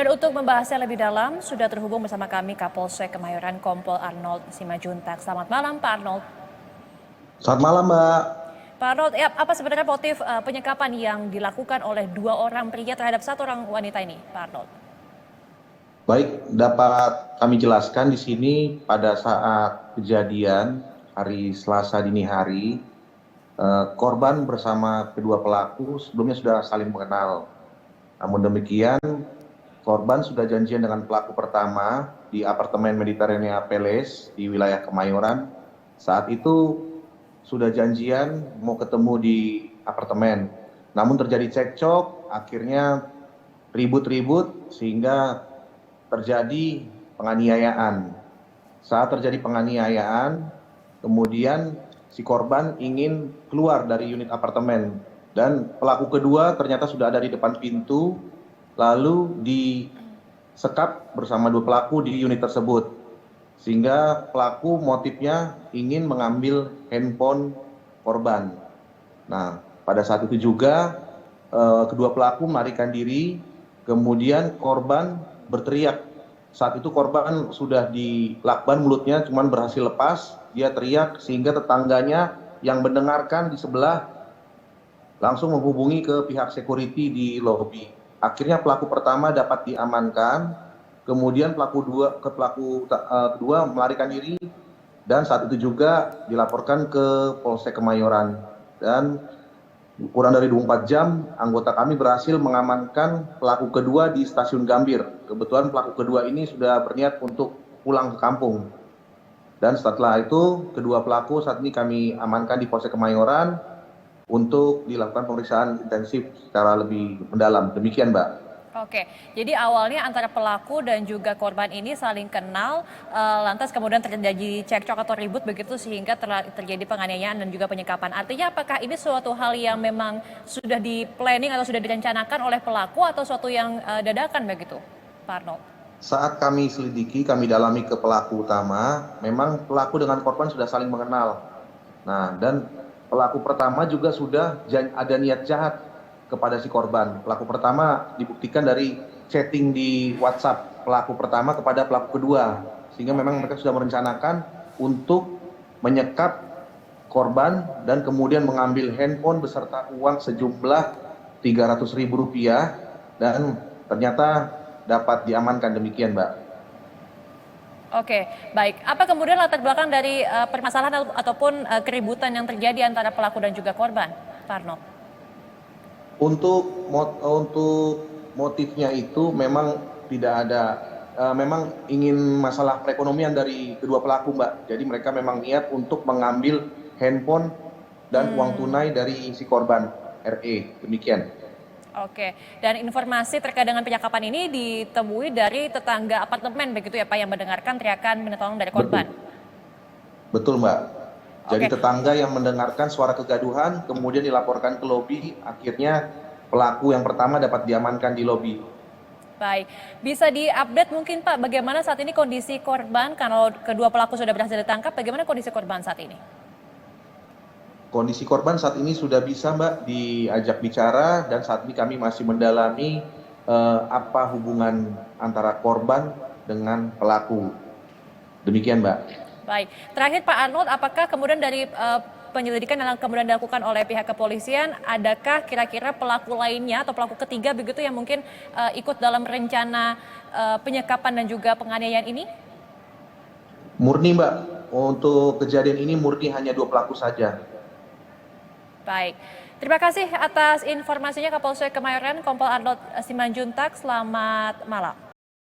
Dan untuk membahasnya lebih dalam, sudah terhubung bersama kami Kapolsek Kemayoran Kompol Arnold Simajuntak. Selamat malam Pak Arnold. Selamat malam, Mbak. Pak Arnold, apa sebenarnya motif penyekapan yang dilakukan oleh dua orang pria terhadap satu orang wanita ini, Pak Arnold? Baik, dapat kami jelaskan di sini pada saat kejadian hari Selasa dini hari, korban bersama kedua pelaku sebelumnya sudah saling mengenal. Namun demikian, korban sudah janjian dengan pelaku pertama di apartemen Mediterania Palace di wilayah Kemayoran. Saat itu sudah janjian mau ketemu di apartemen. Namun terjadi cekcok, akhirnya ribut-ribut sehingga terjadi penganiayaan. Saat terjadi penganiayaan, kemudian si korban ingin keluar dari unit apartemen dan pelaku kedua ternyata sudah ada di depan pintu, lalu disekap bersama dua pelaku di unit tersebut. Sehingga pelaku motifnya ingin mengambil handphone korban. Nah, pada saat itu juga kedua pelaku melarikan diri, kemudian korban berteriak. Saat itu korban sudah dilakban mulutnya, cuman berhasil lepas. Dia teriak sehingga tetangganya yang mendengarkan di sebelah langsung menghubungi ke pihak security di lobi. Akhirnya pelaku pertama dapat diamankan, kemudian pelaku kedua melarikan diri dan saat itu juga dilaporkan ke Polsek Kemayoran. Dan kurang dari 24 jam, anggota kami berhasil mengamankan pelaku kedua di Stasiun Gambir. Kebetulan pelaku kedua ini sudah berniat untuk pulang ke kampung. Dan setelah itu, kedua pelaku saat ini kami amankan di Polsek Kemayoran untuk dilakukan pemeriksaan intensif secara lebih mendalam. Demikian, Mbak. Oke, jadi awalnya antara pelaku dan juga korban ini saling kenal, lantas kemudian terjadi cekcok atau ribut begitu sehingga terjadi penganiayaan dan juga penyekapan. Artinya apakah ini suatu hal yang memang sudah di-planning atau sudah direncanakan oleh pelaku atau suatu yang dadakan begitu, Pak Arnold? Saat kami selidiki, kami dalami ke pelaku utama, memang pelaku dengan korban sudah saling mengenal. Nah, dan pelaku pertama juga sudah ada niat jahat kepada si korban. Pelaku pertama dibuktikan dari chatting di WhatsApp pelaku pertama kepada pelaku kedua, sehingga memang mereka sudah merencanakan untuk menyekap korban dan kemudian mengambil handphone beserta uang sejumlah Rp300.000 dan ternyata dapat diamankan. Demikian, Mbak. Oke, baik. Apa kemudian latar belakang dari permasalahan ataupun keributan yang terjadi antara pelaku dan juga korban, Pak Arnold? Untuk motifnya itu memang tidak ada, memang ingin masalah perekonomian dari kedua pelaku, Mbak. Jadi mereka memang niat untuk mengambil handphone dan uang tunai dari si korban RE. Demikian. Oke, dan informasi terkait dengan penyekapan ini ditemui dari tetangga apartemen begitu ya Pak, yang mendengarkan teriakan minta tolong dari korban? Betul, Mbak. Jadi Oke. tetangga yang mendengarkan suara kegaduhan kemudian dilaporkan ke lobi, akhirnya pelaku yang pertama dapat diamankan di lobi. Baik, bisa diupdate mungkin Pak bagaimana saat ini kondisi korban, kalau kedua pelaku sudah berhasil ditangkap, bagaimana kondisi korban saat ini? Kondisi korban saat ini sudah bisa, Mbak, diajak bicara dan saat ini kami masih mendalami apa hubungan antara korban dengan pelaku. Demikian, Mbak. Baik, terakhir Pak Arnold, apakah kemudian dari penyelidikan yang kemudian dilakukan oleh pihak kepolisian, adakah kira-kira pelaku lainnya atau pelaku ketiga begitu yang mungkin ikut dalam rencana penyekapan dan juga penganiayaan ini? Murni, Mbak, untuk kejadian ini murni hanya dua pelaku saja. Baik, terima kasih atas informasinya Kapolsek Kemayoran Kompol Arnold Simanjuntak, selamat malam.